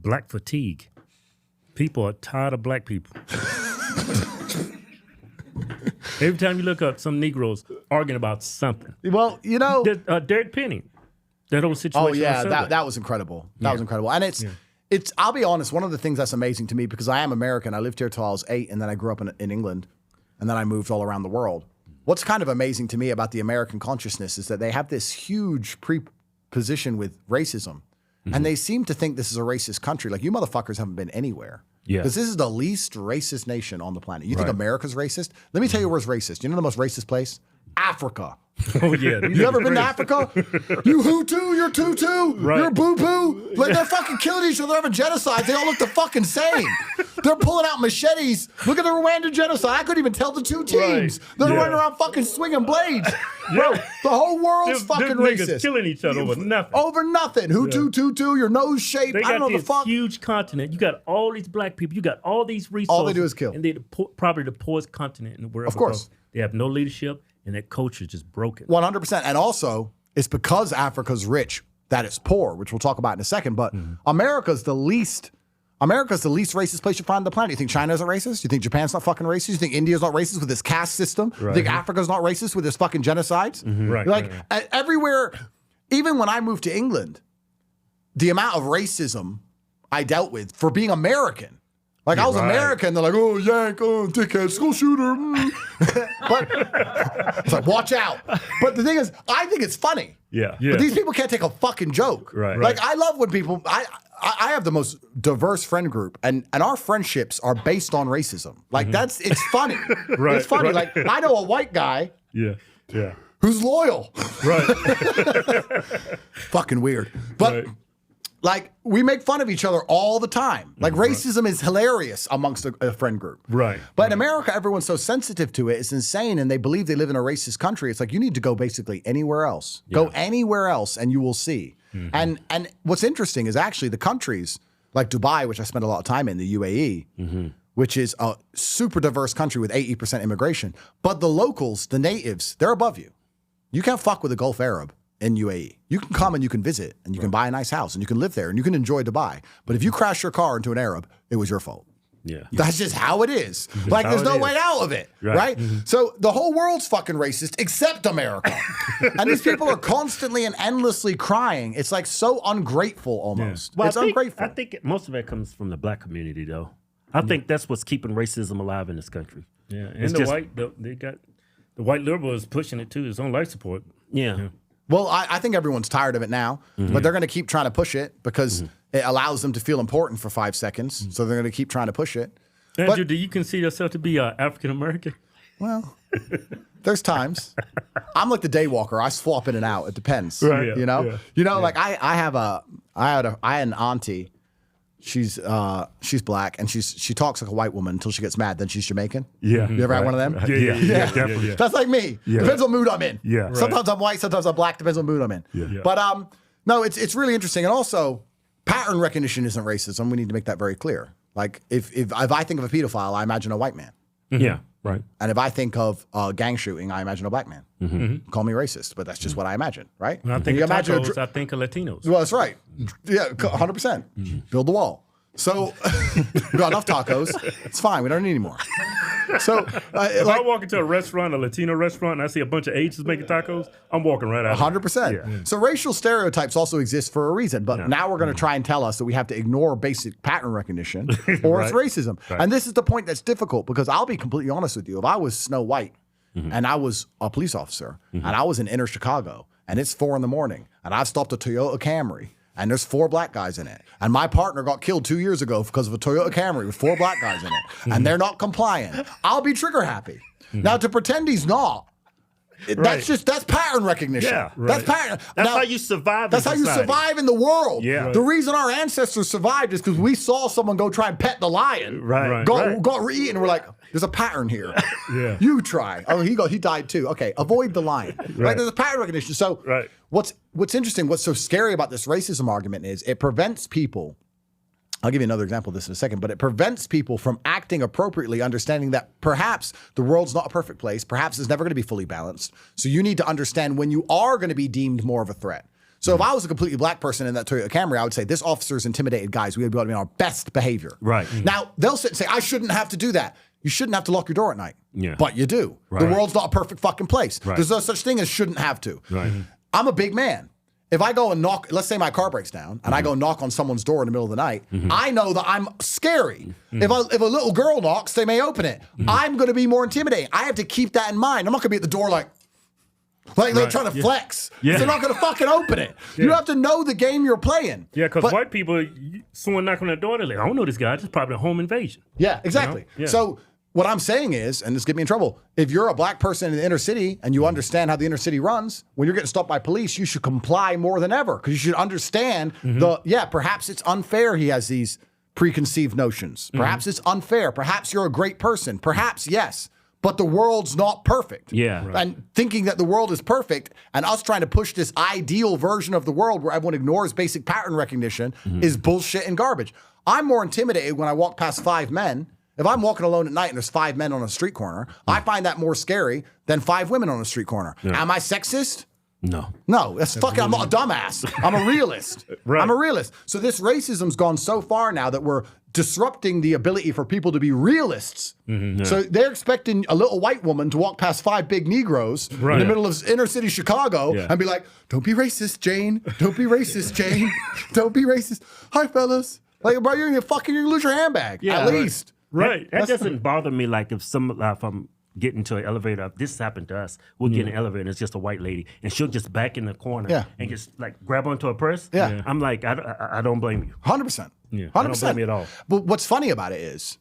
Black fatigue. People are tired of black people. Every time you look up, some Negroes arguing about something. Well, you know, Derek Penny, that whole situation. Oh yeah, that was incredible. That was incredible, and it's. I'll be honest. One of the things that's amazing to me, because I am American. I lived here till I was 8, and then I grew up in England, and then I moved all around the world. What's kind of amazing to me about the American consciousness is that they have this huge preposition with racism, and they seem to think this is a racist country. Like, you motherfuckers haven't been anywhere. Yeah. Because this is the least racist nation on the planet. You think America's racist? Let me tell you where's racist. You know the most racist place? Africa. Oh, yeah. You ever been to Africa? You Hutu, you're Tutu, you're Boo-Boo. Like, they're fucking killing each other, they're having genocide. They all look the fucking same. They're pulling out machetes. Look at the Rwandan genocide. I couldn't even tell the two teams. They're running around fucking swinging blades. Bro, the whole world's fucking racist. Killing each other over nothing. Over nothing. Hutu, Tutu, your nose shape. I don't know the fuck. Huge continent. You got all these black people. You got all these resources. All they do is kill. And they're probably the poorest continent in the world. Of course. They have no leadership, and their culture is just broken. 100%. And also, it's because Africa's rich that it's poor, which we'll talk about in a second. But America's the least racist place you find on the planet. You think China isn't racist? You think Japan's not fucking racist? You think India's not racist with this caste system? You think Africa's not racist with this fucking genocides? Everywhere, even when I moved to England, the amount of racism I dealt with for being American. Like, I was American, they're like, oh, yank, oh, dickhead, school shooter. But it's like, watch out. But the thing is, I think it's funny. Yeah. But these people can't take a fucking joke. Like, I love when people, I have the most diverse friend group, and our friendships are based on racism. Like, it's funny. It's funny. Like, I know a white guy. Who's loyal. Fucking weird. But like, we make fun of each other all the time. Like, racism is hilarious amongst a friend group. But in America, everyone's so sensitive to it. It's insane, and they believe they live in a racist country. It's like, you need to go basically anywhere else. Go anywhere else, and you will see. And what's interesting is actually the countries like Dubai, which I spent a lot of time in, the UAE, which is a super diverse country with 80% immigration. But the locals, the natives, they're above you. You can't fuck with a Gulf Arab in UAE. You can come and you can visit and you can buy a nice house and you can live there and you can enjoy Dubai. But if you crash your car into an Arab, it was your fault. That's just how it is. Like, there's no way out of it, right? So the whole world's fucking racist except America. And these people are constantly and endlessly crying. It's like so ungrateful almost. Well, it's ungrateful. I think most of it comes from the black community, though. I think that's what's keeping racism alive in this country. And the white liberal is pushing it too, his own life support. Well, I think everyone's tired of it now, but they're going to keep trying to push it because it allows them to feel important for 5 seconds. So they're going to keep trying to push it. Andrew, do you consider yourself to be African-American? Well, there's times. I'm like the day walker. I swap in and out. It depends. You know? Like I had an auntie. She's black and she talks like a white woman until she gets mad. Then she's Jamaican. You ever had one of them? Definitely. That's like me. Depends what mood I'm in. Sometimes I'm white. Sometimes I'm black. Depends what mood I'm in. But no, it's really interesting. And also, pattern recognition isn't racism. We need to make that very clear. Like, if I think of a pedophile, I imagine a white man. And if I think of gang shooting, I imagine a black man. Call me racist, but that's just what I imagine, right? When I think of tacos, I think of Latinos. Well, that's right. 100%. Build the wall. So we got enough tacos. It's fine. We don't need any more. So if I walk into a restaurant, a Latino restaurant, and I see a bunch of Asians making tacos, I'm walking right out. 100%. So racial stereotypes also exist for a reason, but now we're going to try and tell us that we have to ignore basic pattern recognition or it's racism. And this is the point that's difficult, because I'll be completely honest with you. If I was Snow White and I was a police officer and I was in inner Chicago and it's 4 a.m. and I've stopped a Toyota Camry and there's 4 black guys in it, and my partner got killed 2 years ago because of a Toyota Camry with 4 black guys in it, and they're not complying, I'll be trigger happy. Now, to pretend he's not, that's pattern recognition. That's pattern. That's how you survive. That's how you survive in the world. The reason our ancestors survived is because we saw someone go try and pet the lion. Got eaten. We're like, there's a pattern here. You try. Oh, he died too. Okay, avoid the lion. Right. There's a pattern recognition. So what's interesting, what's so scary about this racism argument is it prevents people. I'll give you another example of this in a second, but it prevents people from acting appropriately, understanding that perhaps the world's not a perfect place. Perhaps it's never going to be fully balanced. So you need to understand when you are going to be deemed more of a threat. So if I was a completely black person in that Toyota Camry, I would say, this officer's intimidated guys. We would be on our best behavior. Right. Now, they'll sit and say, I shouldn't have to do that. You shouldn't have to lock your door at night. Yeah. But you do. Right. The world's not a perfect fucking place. Right. There's no such thing as shouldn't have to. Right. I'm a big man. If I go and knock, let's say my car breaks down, and I go knock on someone's door in the middle of the night, I know that I'm scary. If a little girl knocks, they may open it. I'm going to be more intimidating. I have to keep that in mind. I'm not going to be at the door like they're trying to flex. Yeah. They're not going to fucking open it. Yeah. You have to know the game you're playing. Yeah, because white people, someone knocking on their door, they're like, I don't know this guy. This is probably a home invasion. Yeah, exactly. You know? Yeah. So what I'm saying is, and this get me in trouble, if you're a black person in the inner city and you understand how the inner city runs, when you're getting stopped by police, you should comply more than ever because you should understand perhaps it's unfair he has these preconceived notions. Perhaps it's unfair. Perhaps you're a great person. Perhaps, yes. But the world's not perfect. Yeah. Right. And thinking that the world is perfect and us trying to push this ideal version of the world where everyone ignores basic pattern recognition is bullshit and garbage. I'm more intimidated when I walk past 5 men. If I'm walking alone at night and there's 5 men on a street corner, I find that more scary than 5 women on a street corner. Yeah. Am I sexist? No. No, that's fucking, I'm not a dumbass. I'm a realist. Right. I'm a realist. So this racism's gone so far now that we're disrupting the ability for people to be realists. So they're expecting a little white woman to walk past 5 big Negroes in the middle of inner city Chicago and be like, don't be racist, Jane. Don't be racist, Jane. Don't be racist. Hi, fellas. Like, bro, you're gonna lose your handbag, at least. Right. That doesn't bother me. Like if I'm getting to an elevator, if this happened to us, we'll get in an elevator and it's just a white lady and she'll just back in the corner and just like grab onto her purse. Yeah. I'm like, I don't blame you. 100%. Yeah. 100%. I don't blame you at all. But what's funny about it is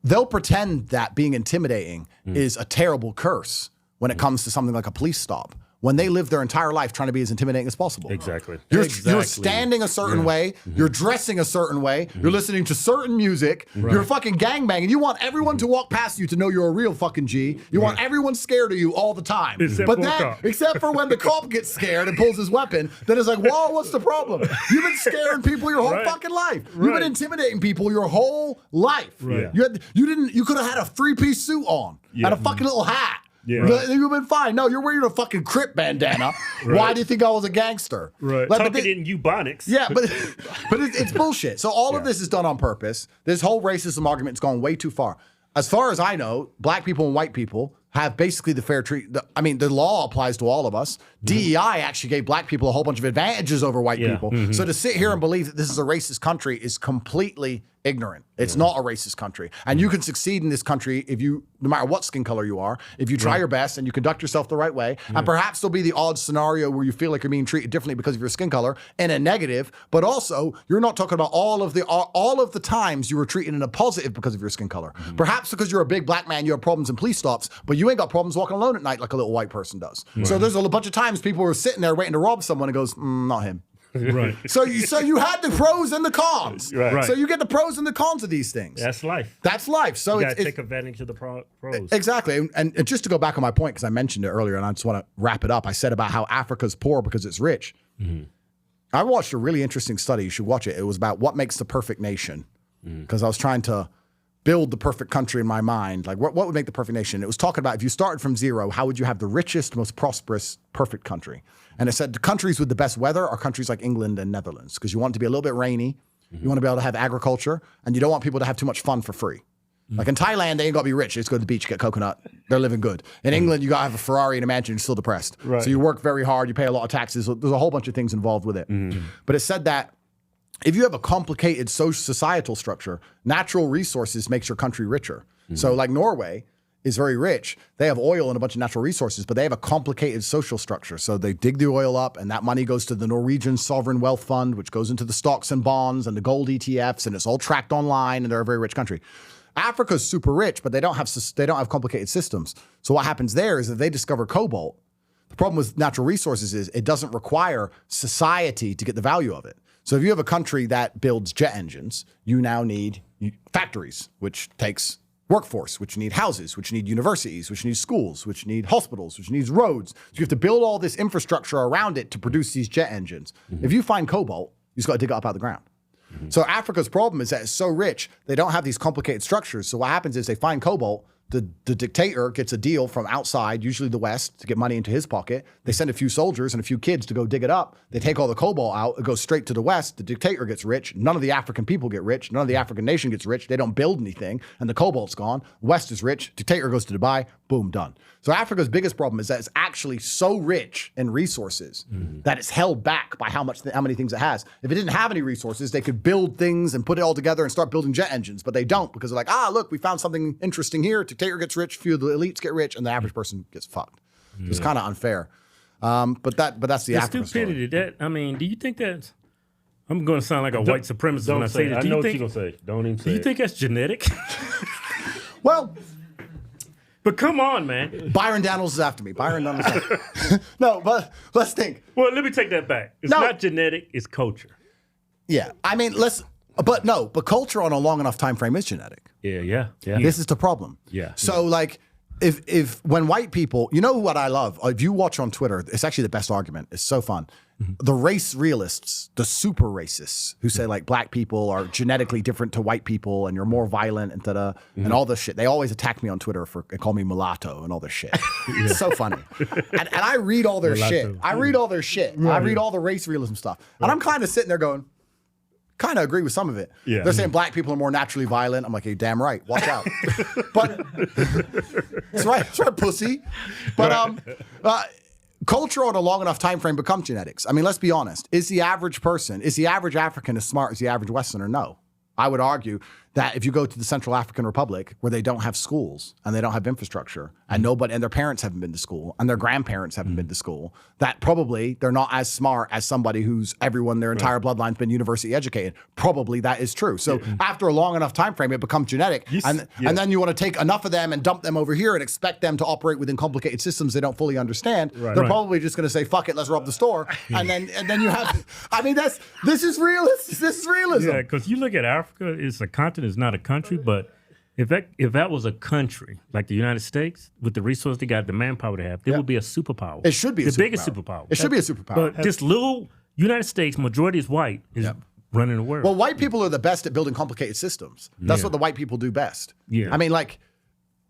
they'll pretend that being intimidating is a terrible curse when it comes to something like a police stop, when they live their entire life trying to be as intimidating as possible. Exactly. You're standing a certain way. You're dressing a certain way. You're listening to certain music. You're fucking gangbanging. You want everyone to walk past you to know you're a real fucking G. You want everyone scared of you all the time. Except for when the cop gets scared and pulls his weapon, then it's like, whoa, what's the problem? You've been scaring people your whole fucking life. You've been intimidating people your whole life. Right. You could have had a 3-piece suit on and a fucking little hat. Yeah. You've been fine. No, you're wearing a fucking Crip bandana. Why do you think I was a gangster? Right. Like, talking in Eubonics. Yeah, but it's bullshit. So all of this is done on purpose. This whole racism argument's gone way too far. As far as I know, black people and white people have basically the fair treat. The law applies to all of us. DEI actually gave black people a whole bunch of advantages over white people. So to sit here and believe that this is a racist country is completely ignorant. It's not a racist country. And you can succeed in this country if you, no matter what skin color you are, if you try your best and you conduct yourself the right way. And perhaps there'll be the odd scenario where you feel like you're being treated differently because of your skin color in a negative, but also you're not talking about all of the times you were treated in a positive because of your skin color. Perhaps because you're a big black man, you have problems in police stops, but you ain't got problems walking alone at night like a little white person does. So there's a bunch of times people were sitting there waiting to rob someone and goes, not him. Right. So you had the pros and the cons. Right. So you get the pros and the cons of these things. That's life. That's life. So you gotta take advantage of the pros. Exactly. And just to go back on my point, because I mentioned it earlier and I just want to wrap it up. I said about how Africa's poor because it's rich. I watched a really interesting study. You should watch it. It was about what makes the perfect nation. Because I was trying to build the perfect country in my mind. Like what would make the perfect nation? It was talking about if you started from zero, how would you have the richest, most prosperous, perfect country? And it said the countries with the best weather are countries like England and Netherlands because you want it to be a little bit rainy. You want to be able to have agriculture and you don't want people to have too much fun for free. Like in Thailand, they ain't got to be rich. They just go to the beach, get coconut. They're living good. In England, you got to have a Ferrari and a mansion. You're still depressed. Right. So you work very hard. You pay a lot of taxes. There's a whole bunch of things involved with it. But it said that if you have a complicated societal structure, natural resources makes your country richer. So like Norway is very rich. They have oil and a bunch of natural resources, but they have a complicated social structure. So they dig the oil up and that money goes to the Norwegian Sovereign Wealth Fund, which goes into the stocks and bonds and the gold ETFs, and it's all tracked online, and they're a very rich country. Africa's super rich, but they don't have complicated systems. So what happens there is that they discover cobalt. The problem with natural resources is it doesn't require society to get the value of it. So if you have a country that builds jet engines, you now need factories, which takes workforce, which need houses, which need universities, which need schools, which need hospitals, which needs roads. So you have to build all this infrastructure around it to produce these jet engines. If you find cobalt, you just got to dig it up out of the ground. So Africa's problem is that it's so rich, they don't have these complicated structures. So what happens is they find cobalt, the dictator gets a deal from outside, usually the West, to get money into his pocket. They send a few soldiers and a few kids to go dig it up. They take all the cobalt out. It goes straight to the West. The dictator gets rich. None of the African people get rich. None of the African nation gets rich. They don't build anything. And the cobalt's gone. West is rich. Dictator goes to Dubai. Boom, done. So Africa's biggest problem is that it's actually so rich in resources that it's held back by how many things it has. If it didn't have any resources, they could build things and put it all together and start building jet engines, but they don't because they're like, look, we found something interesting here. Dictator gets rich, few of the elites get rich, and the average person gets fucked. So it's kind of unfair. But that's the African stupidity. story. I mean, do you think that's? I'm going to sound like a white supremacist when I say this. I know what you're going to say. Don't even say Do you think that's genetic? Well, but come on, man. Byron Daniels is after me. Byron Daniels is after me. No, but let's think. Well, let me take that back. It's not genetic, it's culture. Yeah. I mean, but culture on a long enough time frame is genetic. Yeah. This is the problem. Yeah. So like if when white people, you know what I love? If you watch on Twitter, it's actually the best argument. It's so fun. The race realists, the super racists who say like black people are genetically different to white people and you're more violent and and all this shit. They always attack me on Twitter and call me mulatto and all this shit. It's so funny. And I read all their shit. I read all their shit. I read all the race realism stuff. And I'm kind of sitting there going, kind of agree with some of it. Yeah. They're saying black people are more naturally violent. I'm like, hey, damn right. Watch out. But that's right, pussy. But culture on a long enough time frame becomes genetics. I mean, let's be honest. Is the average African as smart as the average Westerner? No. I would argue that if you go to the Central African Republic where they don't have schools and they don't have infrastructure and their parents haven't been to school and their grandparents haven't been to school, that probably they're not as smart as somebody who's their entire bloodline's been university educated. Probably that is true. So after a long enough time frame, it becomes genetic. And then you want to take enough of them and dump them over here and expect them to operate within complicated systems they don't fully understand. Right. They're probably just going to say, fuck it, let's rob the store. And then you have, I mean, this is realism. This is realism. Yeah, because you look at Africa, it's a continent, it's not a country, but if that was a country like the United States with the resources they got, the manpower they have, it would be a superpower. It should be the biggest superpower. It should be a superpower. But this little United States, majority is white, is running the world. Well, white people are the best at building complicated systems. That's what the white people do best. Yeah. I mean, like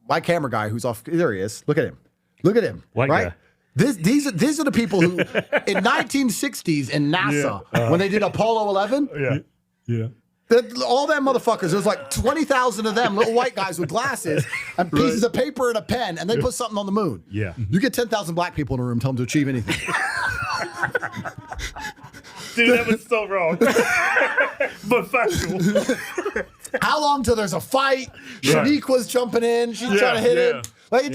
my camera guy who's off. There he is. Look at him. White right? guy. These are the people who in 1960s in NASA when they did Apollo 11. Yeah. All them motherfuckers, there's like 20,000 of them, little white guys with glasses and pieces of paper and a pen, and they put something on the moon. Yeah. You get 10,000 black people in a room, tell them to achieve anything. Dude, that was so wrong. But factual. How long till there's a fight? Shaniqua's jumping in. She's trying to hit him. Like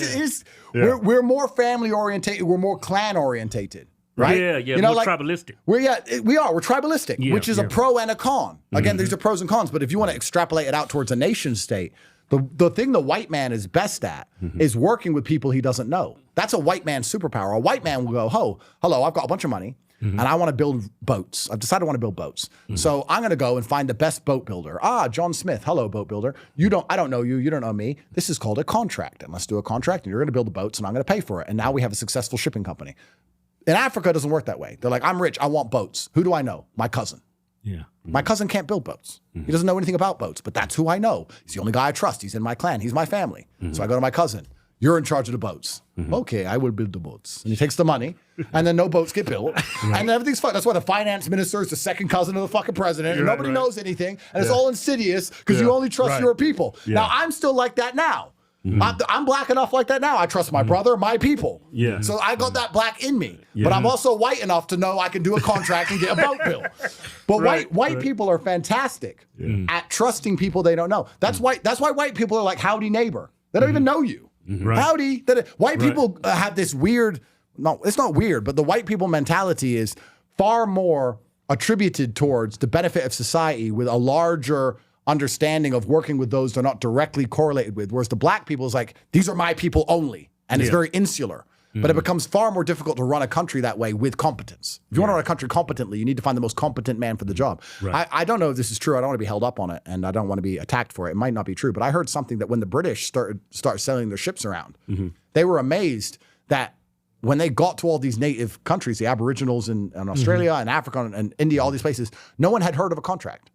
we're more family orientated. We're more clan orientated. Right? Yeah. You know, more tribalistic. We're tribalistic, which is a pro and a con. Again, these are pros and cons, but if you want to extrapolate it out towards a nation state, the thing the white man is best at is working with people he doesn't know. That's a white man's superpower. A white man will go, hello, I've got a bunch of money and I want to build boats. I've decided I want to build boats. So I'm going to go and find the best boat builder. John Smith. Hello, boat builder. I don't know you. You don't know me. This is called a contract. And let's do a contract and you're going to build the boats and I'm going to pay for it. And now we have a successful shipping company. In Africa, it doesn't work that way. They're like, I'm rich. I want boats. Who do I know? My cousin. Yeah. My cousin can't build boats. He doesn't know anything about boats, but that's who I know. He's the only guy I trust. He's in my clan. He's my family. So I go to my cousin. You're in charge of the boats. Okay, I will build the boats. And he takes the money, and then no boats get built, and everything's fine. That's why the finance minister is the second cousin of the fucking president, and nobody knows anything, and it's all insidious because you only trust your people. Now, I'm still like that now. I'm black enough like that now. I trust my brother, my people. Yeah. So I got that black in me. But I'm also white enough to know I can do a contract and get a boat built. But white people are fantastic at trusting people they don't know. That's why white people are like howdy neighbor. They don't even know you. Howdy. White people have this weird, no, it's not weird, but the white people mentality is far more attributed towards the benefit of society with a larger understanding of working with those they're not directly correlated with. Whereas the black people is like, these are my people only. And it's very insular. But it becomes far more difficult to run a country that way with competence. If you want to run a country competently, you need to find the most competent man for the job. I don't know if this is true. I don't want to be held up on it, and I don't want to be attacked for it. It might not be true, but I heard something that when the British started sailing their ships around, they were amazed that when they got to all these native countries, the Aboriginals in Australia and Africa and India, all these places, no one had heard of a contract.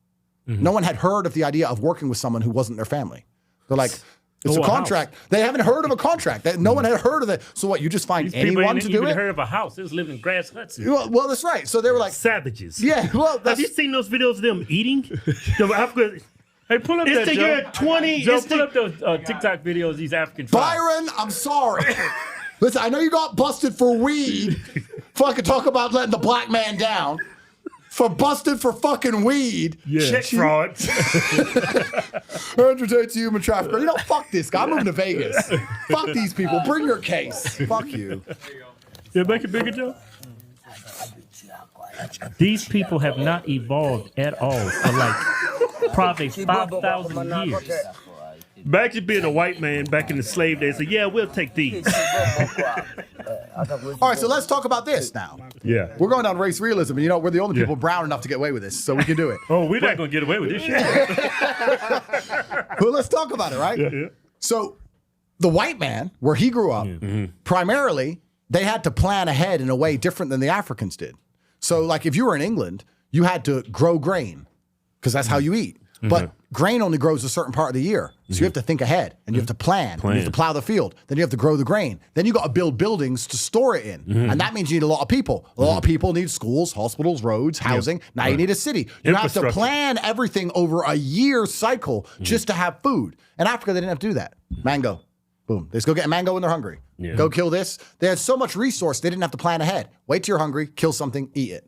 No one had heard of the idea of working with someone who wasn't their family. They're like, It's a contract. They haven't heard of a contract. No one had heard of it. So what? You just find anyone to do it? Heard of a house? They was living in grass huts. Well, that's right. So they were like savages. Yeah. Well, have you seen those videos of them eating? Hey, pull up it's that, the Joe. year 20. Joe, pull up those TikTok videos of these African tribes. Byron, I'm sorry. Listen, I know you got busted for weed. Fucking talk about letting the black man down. For busted for fucking weed. Yeah. Check fraud. Andrew Tate's a human trafficker. You know, fuck this guy. I'm moving to Vegas. Fuck these people. Bring your case. Fuck you. Yeah, make it bigger, Joe. These people have not evolved at all for like probably 5,000 years. Imagine being a white man back in the slave days. So yeah, we'll take these. All right, so let's talk about this now. Yeah. We're going down race realism, and you know, we're the only people brown enough to get away with this, so we can do it. Oh, we're not going to get away with this shit. Well, let's talk about it, right? Yeah. So the white man, where he grew up, primarily, they had to plan ahead in a way different than the Africans did. So like if you were in England, you had to grow grain because that's how you eat. But grain only grows a certain part of the year. So you have to think ahead and you have to plan. And you have to plow the field. Then you have to grow the grain. Then you got to build buildings to store it in. And that means you need a lot of people. A lot of people need schools, hospitals, roads, housing. Now you need a city. You have to plan everything over a year cycle just to have food. In Africa, they didn't have to do that. Mango. Boom. They just go get a mango when they're hungry. Go kill this. They had so much resource, they didn't have to plan ahead. Wait till you're hungry, kill something, eat it.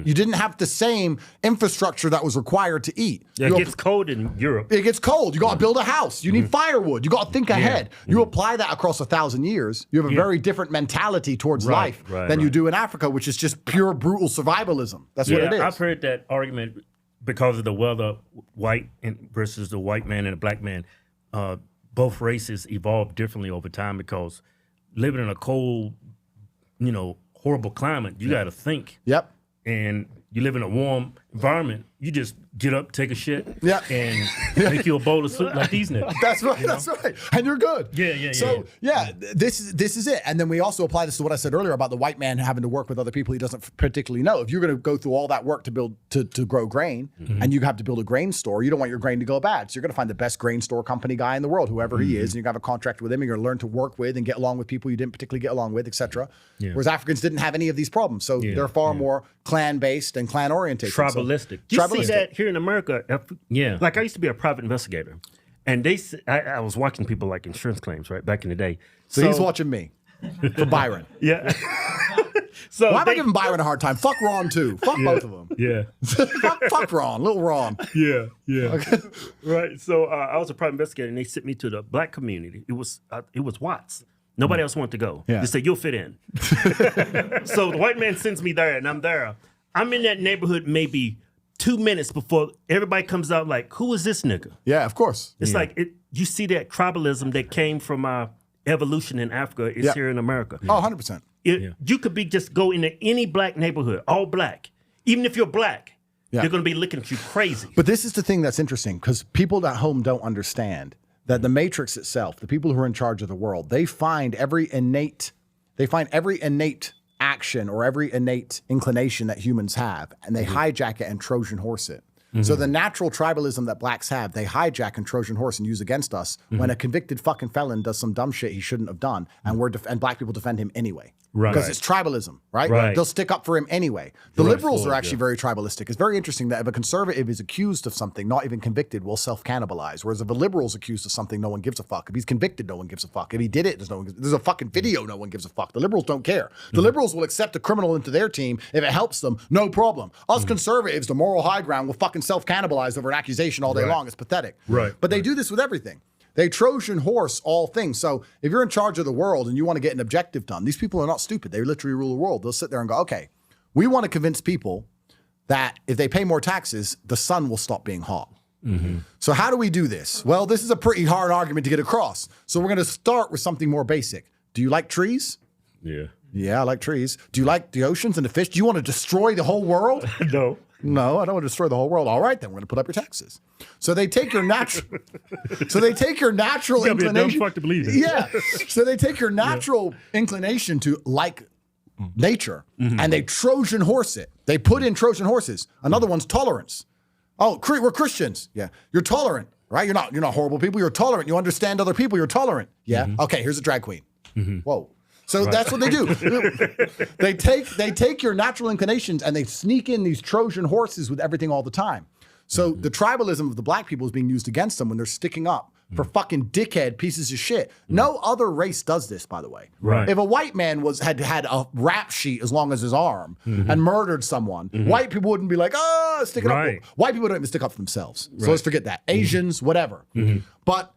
You didn't have the same infrastructure that was required to eat. Yeah, it gets cold in Europe. It gets cold. You got to build a house. You need firewood. You got to think ahead. You apply that across 1,000 years. You have a very different mentality towards life than you do in Africa, which is just pure brutal survivalism. That's what it is. I've heard that argument because of the weather, white versus the white man and the black man. Both races evolved differently over time because living in a cold, horrible climate, you got to think. Yep. And you live in a warm environment, you just get up, take a shit, and make you a bowl of soup like these niggas. That's right. That's right. And you're good. Yeah. So this is it. And then we also apply this to what I said earlier about the white man having to work with other people he doesn't particularly know. If you're going to go through all that work to build to grow grain, and you have to build a grain store, you don't want your grain to go bad. So you're going to find the best grain store company guy in the world, whoever he is, and you're going to have a contract with him. And you're going to learn to work with and get along with people you didn't particularly get along with, etc. Whereas Africans didn't have any of these problems, so they're far more clan-based and clan-oriented. Tribalistic. Do you see that here in America? Like I used to be a private investigator, and I was watching people like insurance claims right back in the day. So he's watching me for Byron. Yeah. So why am I giving Byron a hard time? Fuck Ron too. Fuck both of them. Yeah. fuck Ron, little Ron. Yeah. Okay. Right. So I was a private investigator, and they sent me to the black community. It was Watts. Nobody else wanted to go. Yeah. They said, you'll fit in. So the white man sends me there, and I'm there. I'm in that neighborhood maybe 2 minutes before everybody comes out like, who is this nigga? Yeah, of course. It's like, you see that tribalism that came from evolution in Africa is here in America. Oh, 100%. You could just go into any black neighborhood, all black. Even if you're black, they're going to be looking at you crazy. But this is the thing that's interesting, because people at home don't understand that the matrix itself, the people who are in charge of the world, they find every innate action or every innate inclination that humans have, and they hijack it and Trojan horse it. So the natural tribalism that blacks have, they hijack and Trojan horse and use against us when a convicted fucking felon does some dumb shit he shouldn't have done, and and black people defend him anyway. Right. Because it's tribalism, right? They'll stick up for him anyway. The liberals are actually very tribalistic. It's very interesting that if a conservative is accused of something, not even convicted, will self-cannibalize. Whereas if a liberal is accused of something, no one gives a fuck. If he's convicted, no one gives a fuck. If he did it, there's a fucking video, no one gives a fuck. The liberals don't care. The liberals will accept a criminal into their team if it helps them, no problem. Us conservatives, the moral high ground, will fucking self-cannibalize over an accusation all day long. It's pathetic. But they do this with everything. They Trojan horse all things. So if you're in charge of the world and you want to get an objective done, these people are not stupid. They literally rule the world. They'll sit there and go, okay, we want to convince people that if they pay more taxes, the sun will stop being hot. So how do we do this? Well, this is a pretty hard argument to get across. So we're going to start with something more basic. Do you like trees? Yeah, I like trees. Do you like the oceans and the fish? Do you want to destroy the whole world? No, I don't want to destroy the whole world. All right, then we're going to put up your taxes. So they take your natural. So they take your natural inclination. Be a dumb fuck to believe it. Yeah. So they take your natural inclination to like nature, and they Trojan horse it. They put in Trojan horses. Another one's tolerance. Oh, we're Christians. Yeah, you're tolerant. right? You're not horrible people. You're tolerant. You understand other people. You're tolerant. Yeah. Okay. Here's a drag queen. Whoa. So that's what they do. They take your natural inclinations and they sneak in these Trojan horses with everything all the time. So the tribalism of the black people is being used against them when they're sticking up for fucking dickhead pieces of shit. No other race does this, by the way. Right. If a white man had a rap sheet as long as his arm and murdered someone, white people wouldn't be like, oh, sticking up. White people don't even stick up for themselves. So let's forget that. Asians, whatever. But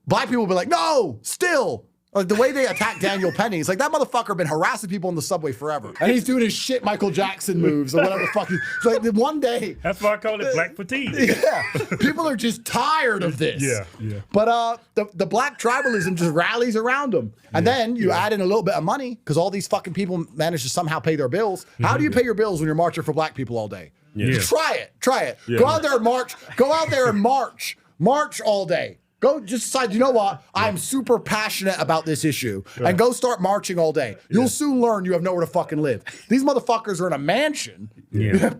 black people will be like, no, still. Like the way they attack Daniel Penny, it's like that motherfucker been harassing people in the subway forever. And he's doing his shit Michael Jackson moves or whatever the fuck. It's like one day. That's why I call it black fatigue. Yeah. People are just tired of this. Yeah. But the black tribalism just rallies around them. And then you add in a little bit of money because all these fucking people manage to somehow pay their bills. How do you pay your bills when you're marching for black people all day? Yeah. Try it. Yeah. Go out there and march. Go out there and march. March all day. Go just decide, you know what? I'm super passionate about this issue. And go start marching all day. You'll soon learn you have nowhere to fucking live. These motherfuckers are in a mansion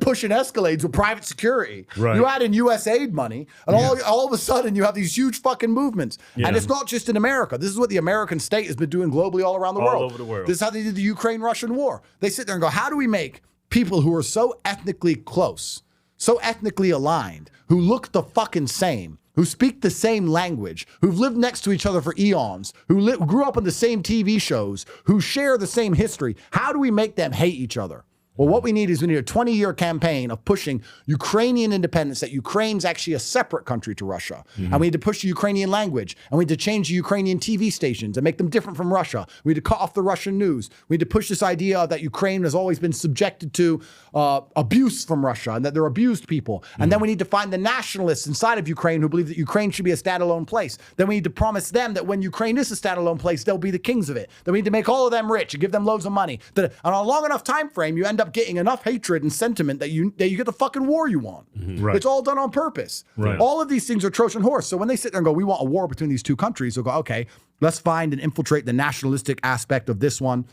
pushing Escalades with private security. Right. You add in US aid money, and all of a sudden you have these huge fucking movements. And it's not just in America. This is what the American state has been doing globally all around the world. All over the world. This is how they did the Ukraine-Russian war. They sit there and go, how do we make people who are so ethnically close, so ethnically aligned, who look the fucking same, who speak the same language, who've lived next to each other for eons, who grew up on the same TV shows, who share the same history. How do we make them hate each other? Well, what we need is a 20-year campaign of pushing Ukrainian independence, that Ukraine's actually a separate country to Russia. And we need to push the Ukrainian language. And we need to change the Ukrainian TV stations and make them different from Russia. We need to cut off the Russian news. We need to push this idea that Ukraine has always been subjected to abuse from Russia and that they're abused people. And then we need to find the nationalists inside of Ukraine who believe that Ukraine should be a standalone place. Then we need to promise them that when Ukraine is a standalone place, they'll be the kings of it. Then we need to make all of them rich and give them loads of money. And on a long enough time frame, you end up getting enough hatred and sentiment that you get the fucking war you want. Right. It's all done on purpose. Right. All of these things are Trojan horse. So when they sit there and go, we want a war between these two countries, they'll go, okay, let's find and infiltrate the nationalistic aspect of this one.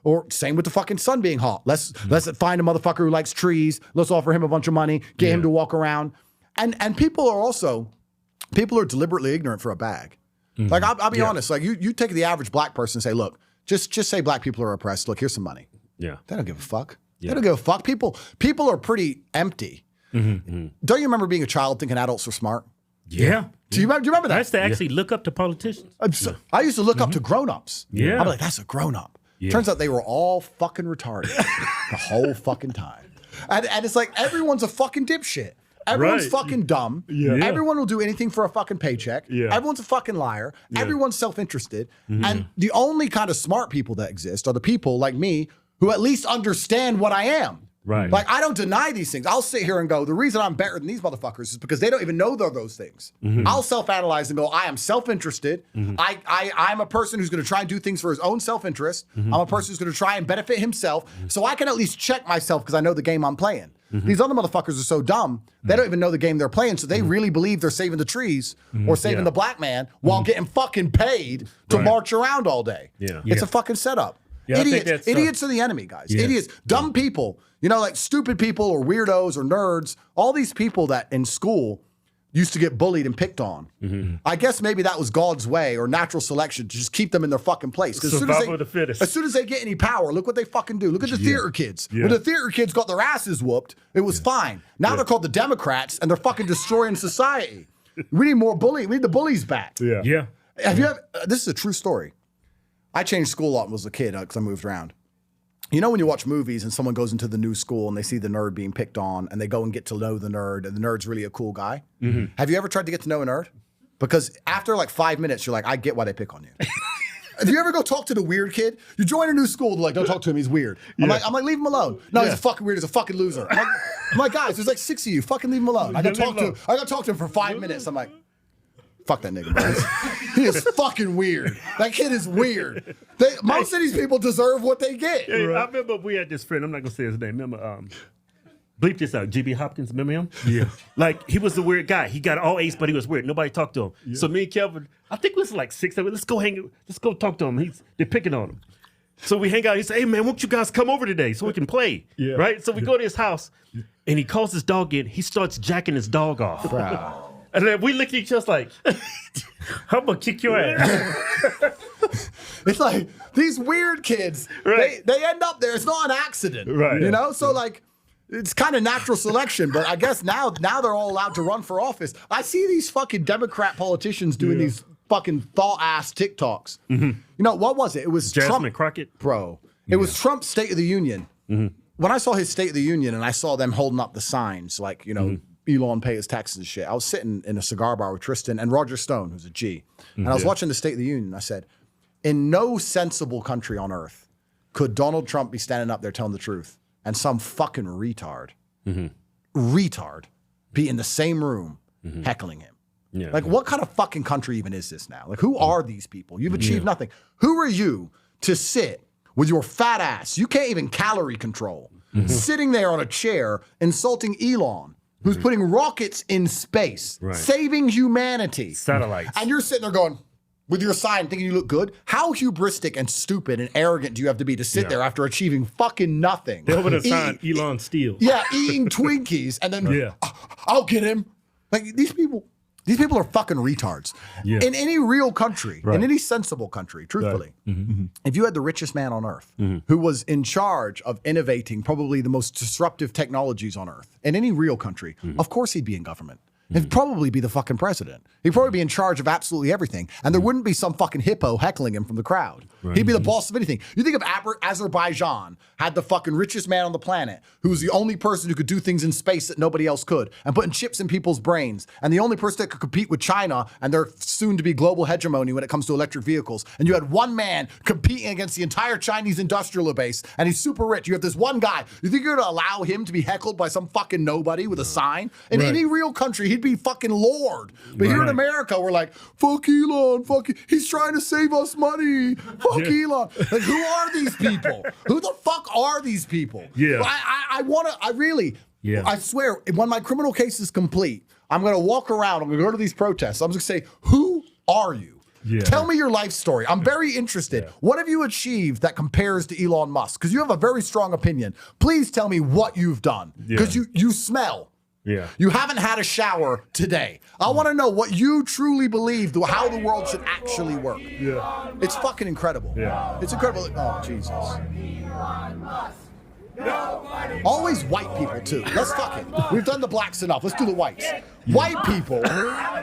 Or same with the fucking sun being hot. Let's find a motherfucker who likes trees. Let's offer him a bunch of money, get him to walk around. And people are deliberately ignorant for a bag. Like I'll be honest. Like you take the average black person and say, look, just say black people are oppressed. Look, here's some money. Yeah. They don't give a fuck. They don't give a fuck. People are pretty empty. Don't you remember being a child thinking adults were smart? Yeah. Do you remember that? I used to actually look up to politicians. I used to look up to grown-ups. Yeah. I'm like, that's a grown-up. Yeah. Turns out they were all fucking retarded the whole fucking time. And it's like everyone's a fucking dipshit. Everyone's fucking dumb. Yeah. Everyone will do anything for a fucking paycheck. Yeah. Everyone's a fucking liar. Yeah. Everyone's self-interested. And the only kind of smart people that exist are the people like me who at least understand what I am. Right. Like, I don't deny these things. I'll sit here and go, the reason I'm better than these motherfuckers is because they don't even know they're those things. I'll self-analyze and go, I am self-interested. I'm a person who's going to try and do things for his own self-interest. I'm a person who's going to try and benefit himself. So I can at least check myself because I know the game I'm playing. These other motherfuckers are so dumb, they don't even know the game they're playing. So they really believe they're saving the trees or saving the black man while getting fucking paid to march around all day. It's a fucking setup. Yeah, idiots are the enemy, guys. Idiots, dumb people, like stupid people or weirdos or nerds, all these people that in school used to get bullied and picked on. I guess maybe that was God's way or natural selection to just keep them in their fucking place. Because as soon as they get any power, look what they fucking do. Look at the theater kids. When the theater kids got their asses whooped, it was fine. Now they're called the Democrats and they're fucking destroying society. We need more bullying. We need the bullies back. Yeah. Have you ever, this is a true story. I changed school a lot when I was a kid because I moved around. You know when you watch movies and someone goes into the new school and they see the nerd being picked on and they go and get to know the nerd and the nerd's really a cool guy? Have you ever tried to get to know a nerd? Because after like 5 minutes, you're like, I get why they pick on you. If you ever go talk to the weird kid, you join a new school, they're like, don't talk to him, he's weird. I'm like, leave him alone. No, he's a fucking weird, he's a fucking loser. I'm like, guys, there's like 6 of you, fucking leave him alone. I got to talk to him for 5 minutes. I'm like, fuck that nigga, boys. He is fucking weird. That kid is weird. Most of these people deserve what they get. Hey, I remember we had this friend, I'm not going to say his name. Remember, bleep this out, G.B. Hopkins, remember him? Yeah. Like, he was the weird guy. He got all A's, but he was weird. Nobody talked to him. Yeah. So me and Kelvin, I think it was like 6 of us, let's go talk to him. They're picking on him. So we hang out. He said, hey, man, won't you guys come over today so we can play? Yeah. Right? So we go to his house, and he calls his dog in. He starts jacking his dog off. And then we look at each other like, I'm going to kick your ass. It's like these weird kids, they end up there. It's not an accident, right? You know? So like, it's kind of natural selection, but I guess now they're all allowed to run for office. I see these fucking Democrat politicians doing these fucking thaw-ass TikToks. You know, what was it? It was Jasmine Trump. Crockett? Bro. It was Trump's State of the Union. When I saw his State of the Union and I saw them holding up the signs, like, you know, Elon pay his taxes and shit, I was sitting in a cigar bar with Tristan and Roger Stone, who's a G. And I was watching the State of the Union. And I said, in no sensible country on earth could Donald Trump be standing up there telling the truth and some fucking retard be in the same room heckling him. Yeah. Like, what kind of fucking country even is this now? Like, who are these people? You've achieved nothing. Who are you to sit with your fat ass? You can't even calorie control. Sitting there on a chair insulting Elon, who's putting rockets in space, saving humanity. Satellites. And you're sitting there going, with your sign thinking you look good? How hubristic and stupid and arrogant do you have to be to sit there after achieving fucking nothing? They over the sign, Elon steals. Yeah, eating Twinkies and then, I'll get him. Like, these people are fucking retards. Yeah. In any real country, in any sensible country, truthfully, if you had the richest man on earth who was in charge of innovating probably the most disruptive technologies on earth, in any real country, of course he'd be in government. He'd probably be the fucking president. He'd probably be in charge of absolutely everything. And there wouldn't be some fucking hippo heckling him from the crowd. He'd be the boss of anything. You think if Azerbaijan had the fucking richest man on the planet, who was the only person who could do things in space that nobody else could, and putting chips in people's brains, and the only person that could compete with China and their soon-to-be global hegemony when it comes to electric vehicles, and you had one man competing against the entire Chinese industrial base, and he's super rich. You have this one guy. You think you're going to allow him to be heckled by some fucking nobody with a sign? In any real country, he'd be fucking Lord. But here in America, we're like, fuck Elon, fuck, he's trying to save us money. Fuck Elon. Like, who are these people? Who the fuck are these people? Yeah. I swear, when my criminal case is complete, I'm going to walk around, I'm going to go to these protests, I'm just going to say, who are you? Yeah. Tell me your life story. I'm very interested. Yeah. What have you achieved that compares to Elon Musk? Because you have a very strong opinion. Please tell me what you've done. Because you smell. Yeah. You haven't had a shower today. I want to know what you truly believe, how the world should actually work. Yeah. It's fucking incredible. Yeah. It's incredible. Oh, Jesus. Always white people, too. Let's fuck it. We've done the blacks enough. Let's do the whites. White people are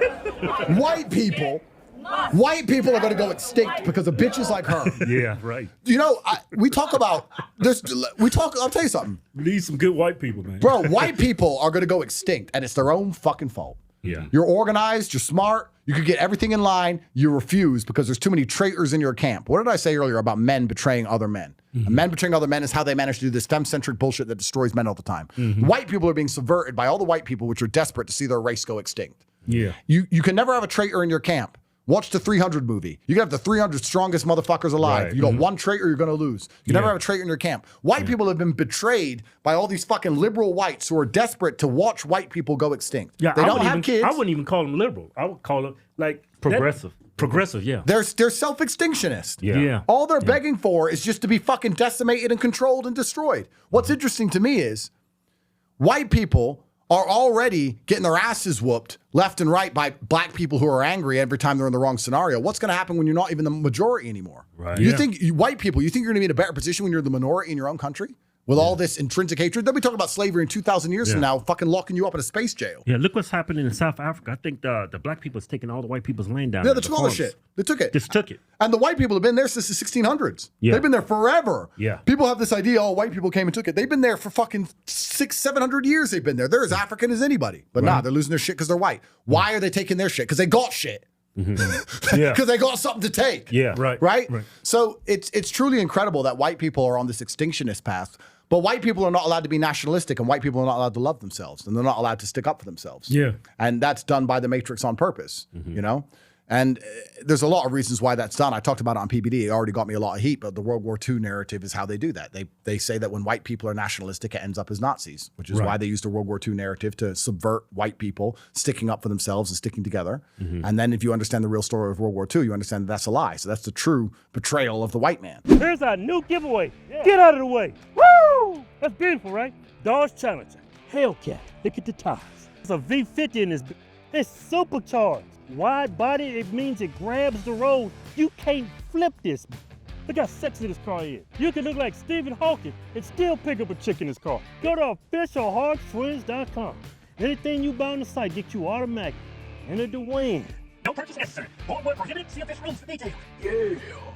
going to go extinct because of bitches like her. Yeah, right. You know, we talk about this. I'll tell you something. We need some good white people, man. Bro, white people are going to go extinct, and it's their own fucking fault. Yeah. You're organized, you're smart, you could get everything in line, you refuse because there's too many traitors in your camp. What did I say earlier about men betraying other men? Men betraying other men is how they manage to do this femme-centric bullshit that destroys men all the time. White people are being subverted by all the white people which are desperate to see their race go extinct. Yeah. You can never have a traitor in your camp. Watch the 300 movie. You can have the 300 strongest motherfuckers alive. Right. You got one traitor, you're going to lose. You never have a traitor in your camp. White people have been betrayed by all these fucking liberal whites who are desperate to watch white people go extinct. Yeah, they don't have kids. I wouldn't even call them liberal. I would call them like progressive. Progressive, yeah. They're self-extinctionist. Yeah. All they're begging for is just to be fucking decimated and controlled and destroyed. What's interesting to me is white people are already getting their asses whooped left and right by black people who are angry every time they're in the wrong scenario. What's going to happen when you're not even the majority anymore? Right. You think white people, you think you're going to be in a better position when you're the minority in your own country? With all this intrinsic hatred? They'll be talking about slavery in 2,000 years from now, fucking locking you up in a space jail. Yeah, look what's happening in South Africa. I think the black people is taking all the white people's land down. Yeah, they took all the shit. They took it. Just took it. And the white people have been there since the 1600s. Yeah. They've been there forever. Yeah. People have this idea, oh, white people came and took it. They've been there for fucking 600-700 years they've been there. They're as African as anybody. But nah, they're losing their shit because they're white. Why are they taking their shit? Because they got shit. Because they got something to take. Yeah. Right? So it's truly incredible that white people are on this extinctionist path. But white people are not allowed to be nationalistic, and white people are not allowed to love themselves, and they're not allowed to stick up for themselves. Yeah. And that's done by the Matrix on purpose, you know? And there's a lot of reasons why that's done. I talked about it on PBD. It already got me a lot of heat, but the World War II narrative is how they do that. They say that when white people are nationalistic, it ends up as Nazis, which is why they use the World War II narrative to subvert white people sticking up for themselves and sticking together. And then if you understand the real story of World War II, you understand that that's a lie. So that's the true betrayal of the white man. Here's our new giveaway. Get out of the way. Woo! That's beautiful, right? Dodge Challenger. Hellcat. Look at the tires. It's a V50 in this. It's supercharged. Wide body, it means it grabs the road. You can't flip this. Look how sexy this car is. You can look like Stephen Hawking and still pick up a chick in this car. Go to officialhodgetwins.com. Anything you buy on the site gets you automatic. Enter the win. No purchase necessary. All word prohibited. See official rules for details. Yeah.